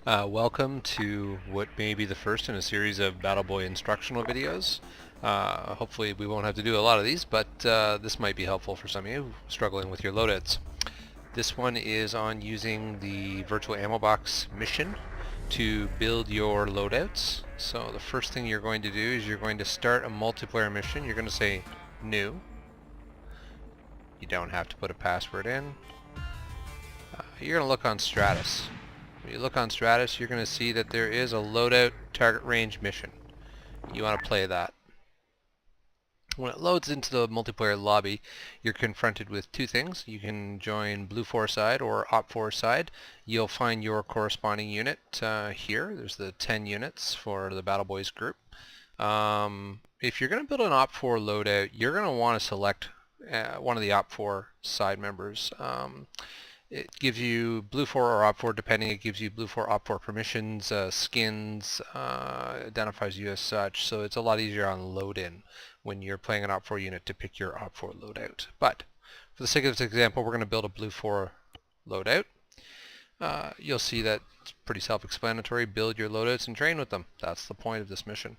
Welcome to what may be the first in a series of Battleboy instructional videos. Hopefully we won't have to do a lot of these, but this might be helpful for some of you struggling with your loadouts. This one is on using the Virtual Ammobox mission to build your loadouts. So the first thing you're going to do is you're going to start a multiplayer mission. You're going to say new. You don't have to put a password in. You're going to look on Stratus. When you look on Stratus, you're going to see that there is a loadout target range mission. You want to play that. When it loads into the multiplayer lobby, you're confronted with two things. You can join Blue 4 side or Op 4 side. You'll find your corresponding unit here. There's the 10 units for the Battleboys group. If you're going to build an Op 4 loadout, you're going to want to select one of the Op 4 side members. It gives you Blue 4 or Op 4, depending. It gives you Blue 4, Op 4 permissions, skins, identifies you as such, so it's a lot easier on load-in when you're playing an Op 4 unit to pick your Op 4 loadout. But for the sake of this example, we're going to build a Blue 4 loadout. You'll see that it's pretty self-explanatory. Build your loadouts and train with them. That's the point of this mission.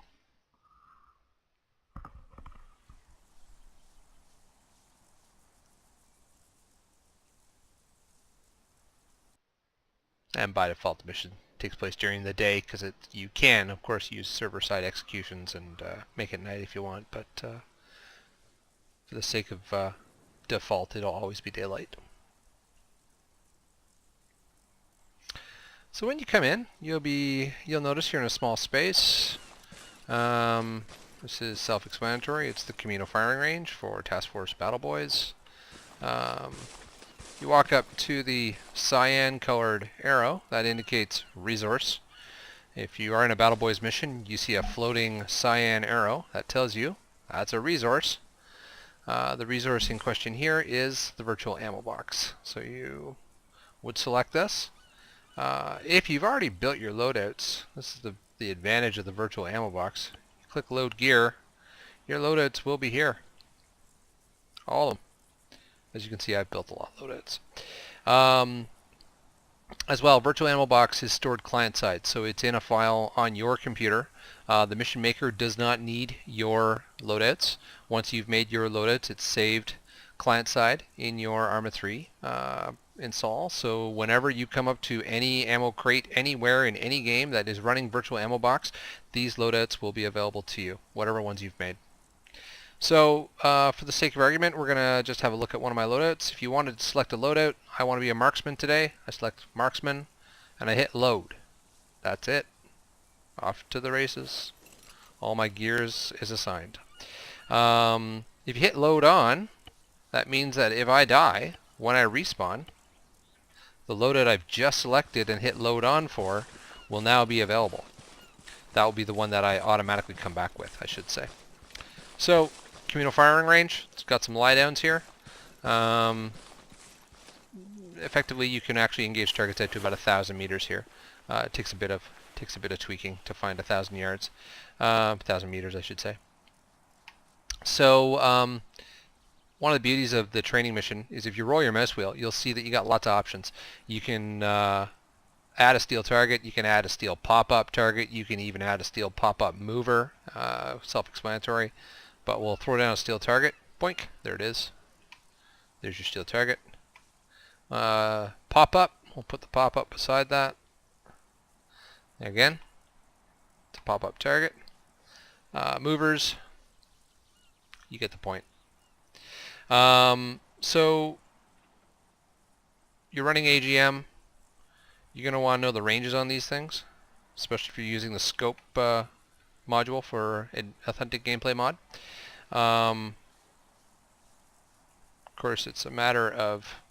And by default, the mission takes place during the day because you can, of course, use server-side executions and make it night if you want, but for the sake of default, it'll always be daylight. So when you come in, you'll notice you're in a small space. This is self-explanatory. It's the communal firing range for Task Force Battleboys. You walk up to the cyan colored arrow that indicates resource. If you are in a Battleboys mission, you see a floating cyan arrow that tells you that's a resource. The resource in question here is the Virtual Ammobox. So you would select this. If you've already built your loadouts, this is the advantage of the Virtual Ammobox. You click Load Gear, your loadouts will be here. All of them. As you can see, I've built a lot of loadouts. As well, Virtual Ammobox is stored client-side, so it's in a file on your computer. The mission maker does not need your loadouts. Once you've made your loadouts, it's saved client-side in your ArmA 3 install. So whenever you come up to any ammo crate anywhere in any game that is running Virtual Ammobox, these loadouts will be available to you, whatever ones you've made. So for the sake of argument, we're going to just have a look at one of my loadouts. If you wanted to select a loadout, I want to be a marksman today. I select marksman and I hit load. That's it. Off to the races. All my gears is assigned. If you hit load on, that means that if I die, when I respawn, the loadout I've just selected and hit load on for will now be available. That will be the one that I automatically come back with, I should say. So, communal firing range, it's got some lie downs here. Effectively, you can actually engage targets out to about 1,000 meters here. It takes a bit of tweaking to find 1,000 yards, 1,000 meters, I should say. So one of the beauties of the training mission is if you roll your mouse wheel, you'll see that you got lots of options. You can add a steel target, you can add a steel pop-up target, you can even add a steel pop-up mover, self-explanatory, but we'll throw down a steel target, boink, there it is. There's your steel target. Pop-up, we'll put the pop-up beside that. Again, it's a pop-up target. Movers, you get the point. So you're running AGM, you're going to want to know the ranges on these things, especially if you're using the scope module for an authentic gameplay mod. Of course, it's a matter of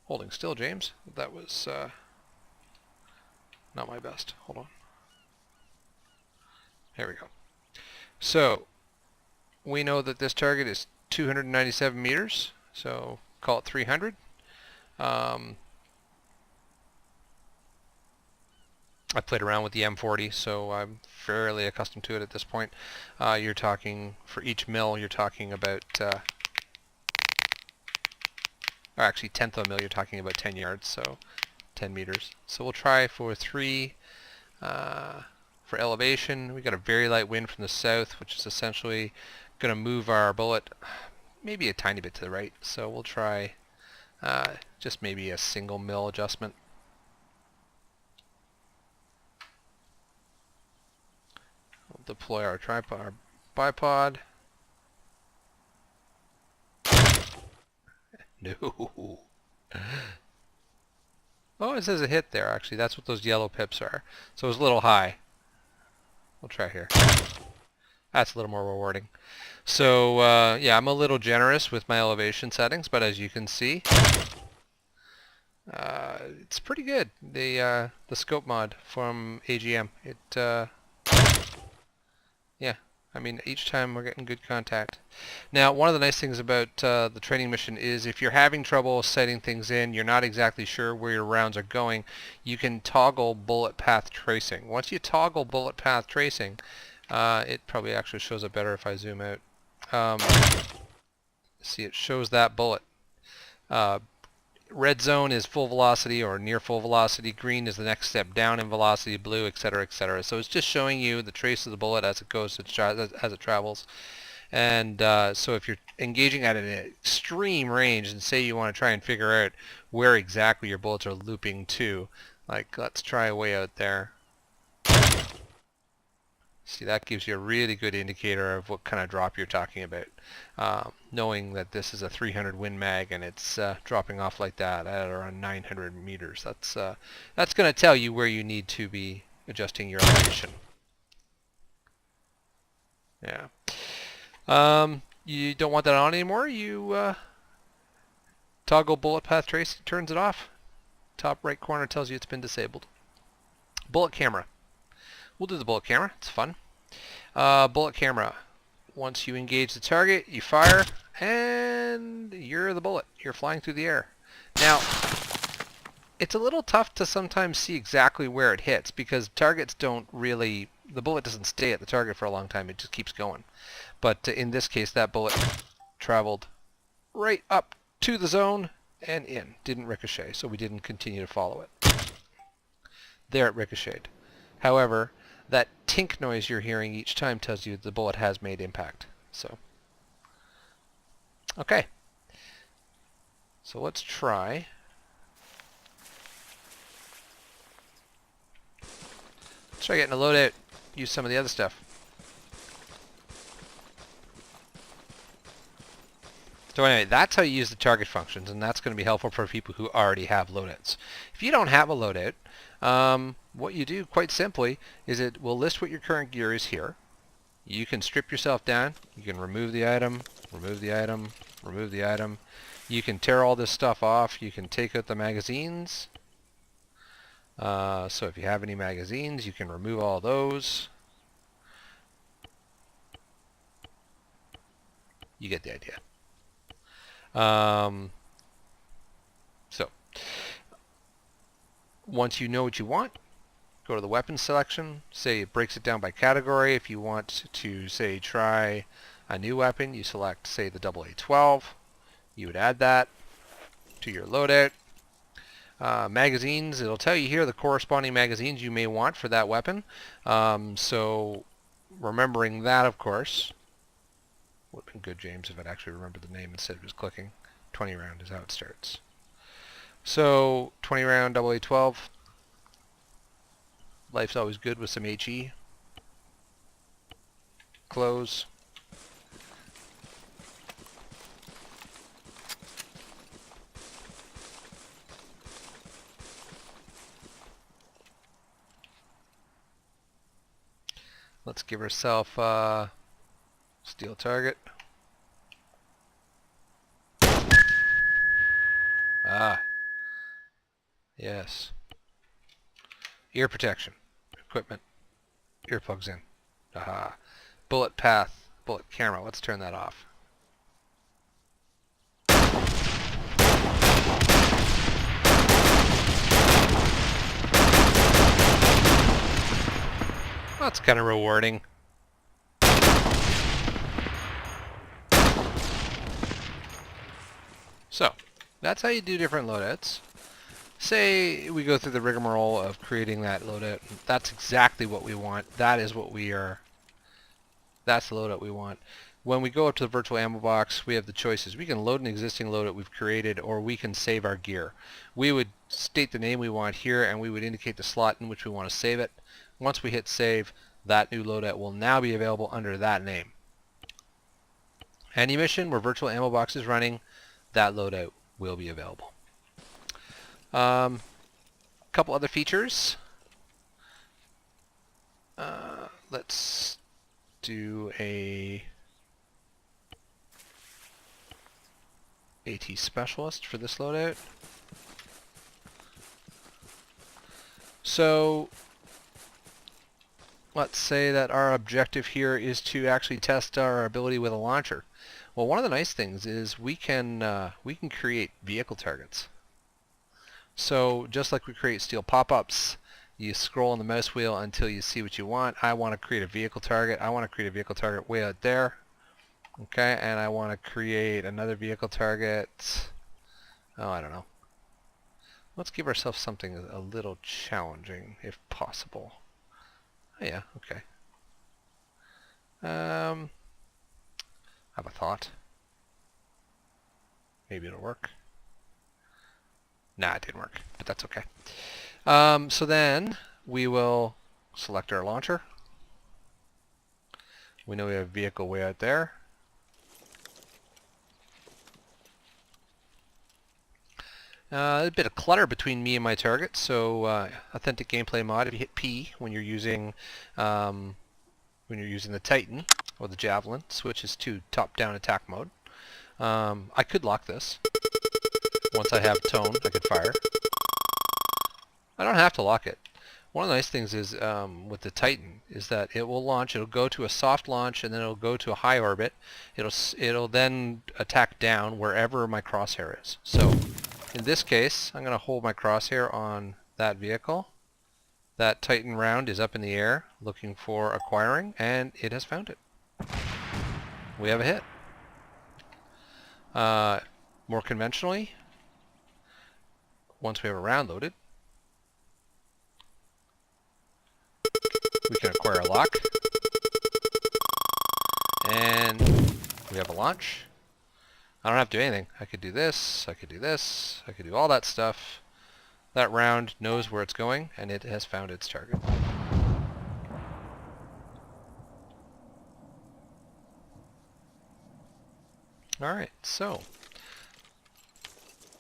holding still, James. That was not my best. Hold on. There we go. So we know that this target is 297 meters, so call it 300. I played around with the M40, so I'm fairly accustomed to it at this point. You're talking, for each mil, you're talking about, or actually tenth of a mil, you're talking about 10 yards, so 10 meters. So we'll try for 3 for elevation. We got a very light wind from the south, which is essentially going to move our bullet maybe a tiny bit to the right. So we'll try just maybe a single mil adjustment. We'll deploy our tripod, our bipod. No. Oh, it says a hit there, actually. That's what those yellow pips are. So it was a little high. We'll try here. That's a little more rewarding. So, yeah, I'm a little generous with my elevation settings, but as you can see, it's pretty good. The scope mod from AGM. Yeah, I mean, each time we're getting good contact. Now, one of the nice things about the training mission is if you're having trouble setting things in, you're not exactly sure where your rounds are going, you can toggle bullet path tracing. Once you toggle bullet path tracing, it probably actually shows up better if I zoom out. See, it shows that bullet. Red zone is full velocity or near full velocity. Green is the next step down in velocity. Blue, etc., etc. So it's just showing you the trace of the bullet as it goes, as it travels. And so if you're engaging at an extreme range and say you want to try and figure out where exactly your bullets are looping to, like let's try way out there. See, that gives you a really good indicator of what kind of drop you're talking about. Knowing that this is a 300 Win Mag and it's dropping off like that at around 900 meters. That's going to tell you where you need to be adjusting your elevation. Yeah. You don't want that on anymore. You toggle bullet path tracing, turns it off. Top right corner tells you it's been disabled. Bullet camera. We'll do the bullet camera. It's fun. Bullet camera. Once you engage the target, you fire, and you're the bullet. You're flying through the air. Now, it's a little tough to sometimes see exactly where it hits because targets don't really, the bullet doesn't stay at the target for a long time. It just keeps going. But in this case, that bullet traveled right up to the zone and in. Didn't ricochet, so we didn't continue to follow it. There it ricocheted. However, that tink noise you're hearing each time tells you the bullet has made impact. So, okay. So let's try. Let's try getting a loadout. Use some of the other stuff. So anyway, that's how you use the target functions, and that's going to be helpful for people who already have loadouts. If you don't have a loadout, what you do quite simply is it will list what your current gear is here. You can strip yourself down. You can remove the item, remove the item, remove the item. You can tear all this stuff off. You can take out the magazines. So if you have any magazines, you can remove all those. You get the idea. So once you know what you want, go to the weapon selection. Say it breaks it down by category. If you want to say try a new weapon, you select say the AA-12. You would add that to your loadout. Magazines, it'll tell you here the corresponding magazines you may want for that weapon. So remembering that, of course, would have been good, James, if I'd actually remembered the name instead of just clicking. 20 round is how it starts. So 20 round AA-12. Life's always good with some HE. Close. Let's give ourselves steel target. Ah. Yes. Ear protection. Equipment. Earplugs in. Aha. Bullet path. Bullet camera. Let's turn that off. That's kind of rewarding. So, that's how you do different loadouts. say we go through the rigmarole of creating that loadout. That's exactly what we want. That is what we are. That's the loadout we want. When we go up to the virtual ammo box, we have the choices. We can load an existing loadout we've created, or we can save our gear. We would state the name we want here, and we would indicate the slot in which we want to save it. Once we hit save, that new loadout will now be available under that name. Any mission where virtual ammo box is running, that loadout will be available. Couple other features. Let's do a AT specialist for this loadout. So let's say that our objective here is to actually test our ability with a launcher. Well, one of the nice things is we can create vehicle targets. So just like we create steel pop-ups, you scroll on the mouse wheel until you see what you want. I want to create a vehicle target. I want to create a vehicle target way out there. Okay, and I want to create another vehicle target. Oh, I don't know. Let's give ourselves something a little challenging, if possible. Oh, yeah, okay. I have a thought. Maybe it'll work. Nah, it didn't work, but that's okay. So then we will select our launcher. We know we have a vehicle way out there. A bit of clutter between me and my target, so authentic gameplay mod. If you hit P when you're using the Titan or the Javelin, switches to top-down attack mode. I could lock this. Once I have tone, I could fire. I don't have to lock it. One of the nice things is with the Titan is that it will launch. It'll go to a soft launch and then it'll go to a high orbit. It'll then attack down wherever my crosshair is. So in this case, I'm going to hold my crosshair on that vehicle. That Titan round is up in the air looking for acquiring, and it has found it. We have a hit. More conventionally, once we have a round loaded, we can acquire a lock, and we have a launch. I don't have to do anything. I could do this, I could do this, I could do all that stuff. That round knows where it's going, and it has found its target. Alright, so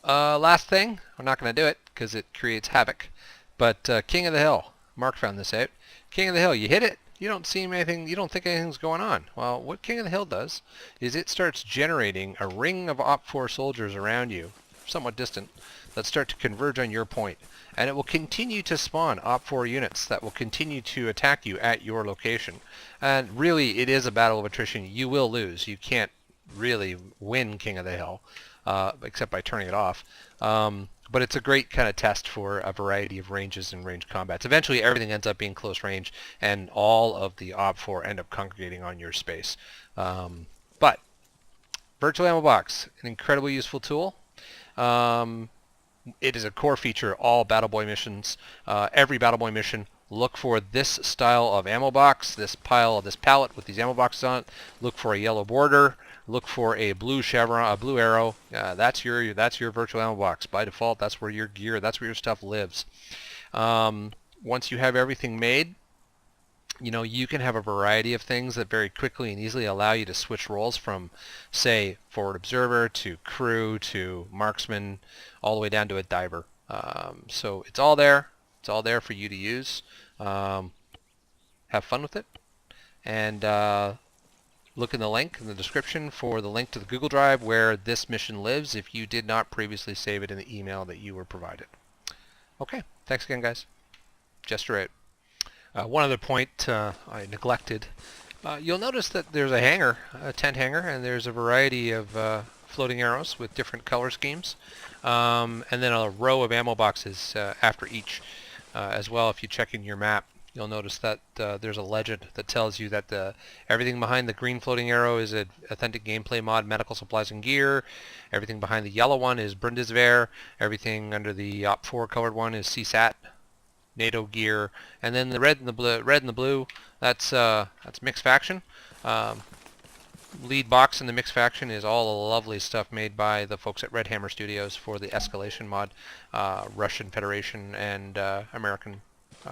last thing, I'm not going to do it because it creates havoc, but King of the Hill. Mark found this out. King of the Hill, you hit it, you don't see anything, you don't think anything's going on. Well, what King of the Hill does is it starts generating a ring of Op4 soldiers around you, somewhat distant, that start to converge on your point. And it will continue to spawn Op4 units that will continue to attack you at your location. And really, it is a battle of attrition. You will lose. You can't really win King of the Hill, except by turning it off. But it's a great kind of test for a variety of ranges and range combats. Eventually, everything ends up being close range, and all of the Op4 end up congregating on your space. But Virtual Ammo Box, an incredibly useful tool. It is a core feature of all Battleboy missions. Every Battleboy mission, look for this style of ammo box, this pallet with these ammo boxes on it. Look for a yellow border. Look for a blue chevron, a blue arrow. That's your virtual ammo box. By default, that's where your gear, that's where your stuff lives. Once you have everything made, you can have a variety of things that very quickly and easily allow you to switch roles from, say, forward observer to crew to marksman, all the way down to a diver. So it's all there. It's all there for you to use. Have fun with it. And look in the link in the description for the link to the Google Drive where this mission lives if you did not previously save it in the email that you were provided. Okay, thanks again, guys. Gesture out. One other point I neglected. You'll notice that there's a hanger, a tent hanger, and there's a variety of floating arrows with different color schemes. And then a row of ammo boxes after each as well if you check in your map. you'll notice that there's a legend that tells you that everything behind the green floating arrow is an authentic gameplay mod, medical supplies and gear. Everything behind the yellow one is Bundeswehr. Everything under the OP4 colored one is CSAT, NATO gear, and then the red and the blue, that's mixed faction. Lead box in the mixed faction is all the lovely stuff made by the folks at Red Hammer Studios for the Escalation mod, Russian Federation and American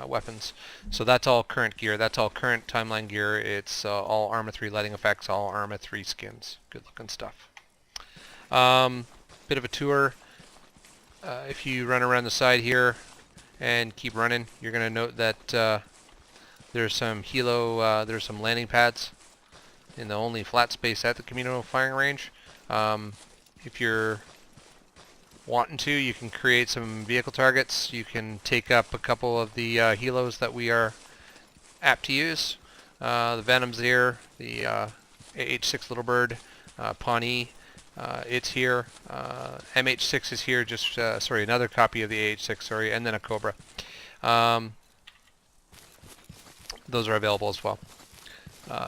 weapons. So that's all current gear. That's all current timeline gear. It's all ArmA 3 lighting effects, all ArmA 3 skins. Good looking stuff. Bit of a tour. If you run around the side here and keep running, you're going to note that there's some helo, there's some landing pads in the only flat space at the communal firing range. If you're wanting to, you can create some vehicle targets. You can take up a couple of the helos that we are apt to use. The Venom's there, the AH-6 Little Bird, Pawnee, it's here. MH-6 is here, just, sorry, another copy of the AH-6, sorry, and then a Cobra. Those are available as well.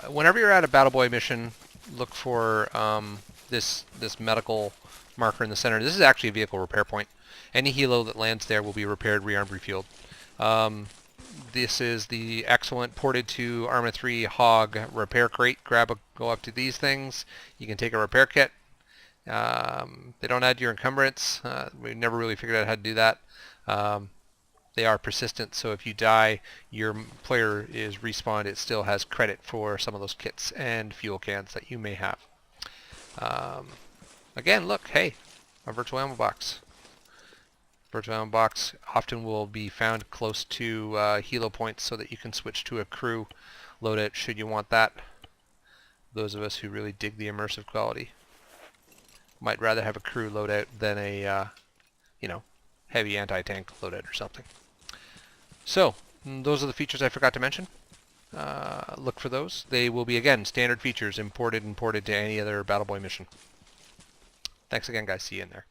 Whenever you're at a Battleboy mission, look for this medical marker in the center. This is actually a vehicle repair point. Any helo that lands there will be repaired, rearmed, refueled. This is the excellent ported to ArmA 3 Hog repair crate. Go up to these things. You can take a repair kit. They don't add your encumbrance. We never really figured out how to do that. They are persistent, so if you die, your player is respawned. It still has credit for some of those kits and fuel cans that you may have. Again, look, hey, a virtual ammo box. Virtual ammo box often will be found close to helo points so that you can switch to a crew loadout should you want that. Those of us who really dig the immersive quality might rather have a crew loadout than a, heavy anti-tank loadout or something. So, those are the features I forgot to mention. Look for those. They will be, again, standard features imported and ported to any other Battleboy mission. Thanks again, guys. See you in there.